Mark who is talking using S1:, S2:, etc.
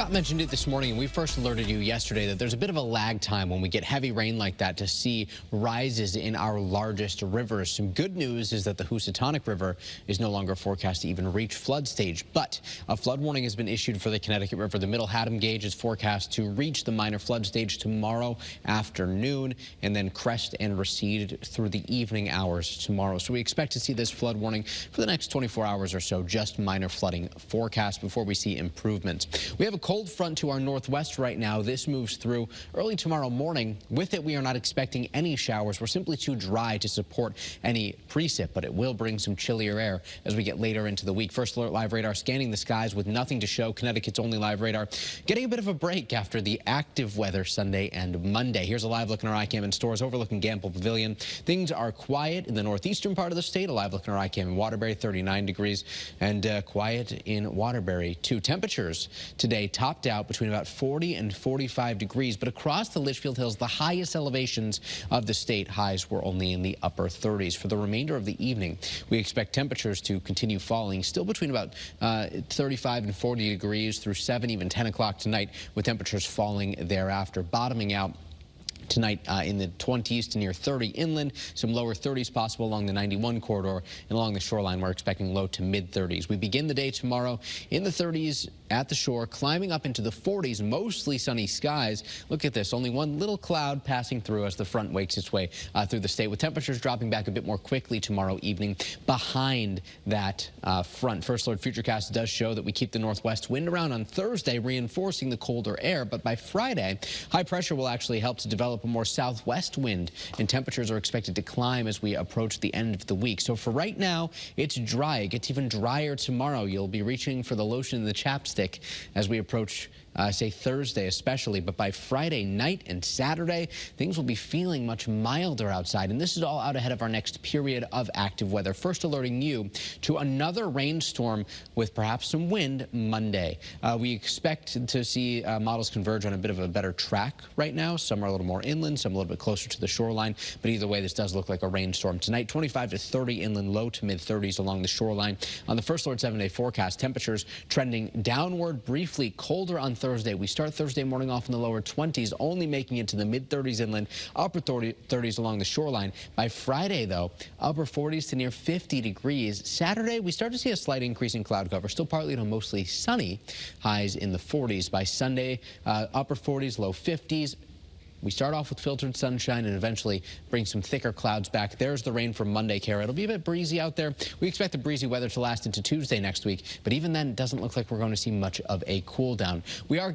S1: Scott mentioned it this morning, and we first alerted you yesterday that there's a bit of a lag time when we get heavy rain like that to see rises in our largest rivers. Some good news is that the Housatonic River is no longer forecast to even reach flood stage, but a flood warning has been issued for the Connecticut River. The Middle Haddam gauge is forecast to reach the minor flood stage tomorrow afternoon and then crest and recede through the evening hours tomorrow. So we expect to see this flood warning for the next 24 hours or so, just minor flooding forecast before we see improvements. We have a cold front to our northwest right now. This moves through early tomorrow morning. With it, we are not expecting any showers. We're simply too dry to support any precip, but it will bring some chillier air as we get later into the week. First Alert Live Radar scanning the skies with nothing to show. Connecticut's only live radar getting a bit of a break after the active weather Sunday and Monday. Here's a live look in our iCam in stores overlooking Gamble Pavilion. Things are quiet in the northeastern part of the state. A live look in our iCam in Waterbury, 39 degrees, and quiet in Waterbury too. Temperatures today topped out between about 40 and 45 degrees, but across the Litchfield Hills, the highest elevations of the state, highs were only in the upper 30s. For the remainder of the evening, we expect temperatures to continue falling, still between about 35 and 40 degrees through 7, even 10 o'clock tonight, with temperatures falling thereafter, bottoming out tonight in the 20s to near 30 inland, some lower 30s possible along the 91 corridor, and along the shoreline we're expecting low to mid 30s. We begin the day tomorrow in the 30s at the shore, climbing up into the 40s, mostly sunny skies. Look at this, only one little cloud passing through as the front wakes its way through the state, with temperatures dropping back a bit more quickly tomorrow evening behind that front. First Alert Futurecast does show that we keep the northwest wind around on Thursday, reinforcing the colder air, but by Friday, high pressure will actually help to develop a more southwest wind, and temperatures are expected to climb as we approach the end of the week. So for right now, it's dry. It gets even drier tomorrow. You'll be reaching for the lotion and the chapstick as we approach say Thursday especially, but by Friday night and Saturday, things will be feeling much milder outside, and this is all out ahead of our next period of active weather. First alerting you to another rainstorm with perhaps some wind Monday. We expect to see models converge on a bit of a better track right now. Some are a little more inland, some a little bit closer to the shoreline, but either way, this does look like a rainstorm. Tonight, 25 to 30 inland, low to mid 30s along the shoreline. On the First Alert 7-day forecast, temperatures trending downward briefly, colder on Thursday. We start Thursday morning off in the lower 20s, only making it to the mid-30s inland, upper 30s along the shoreline. By Friday, though, upper 40s to near 50 degrees. Saturday, we start to see a slight increase in cloud cover, still partly to mostly sunny, highs in the 40s. By Sunday, upper 40s, low 50s. We start off with filtered sunshine and eventually bring some thicker clouds back. There's the rain for Monday, Kara. It'll be a bit breezy out there. We expect the breezy weather to last into Tuesday next week, but even then, it doesn't look like we're going to see much of a cool down. We are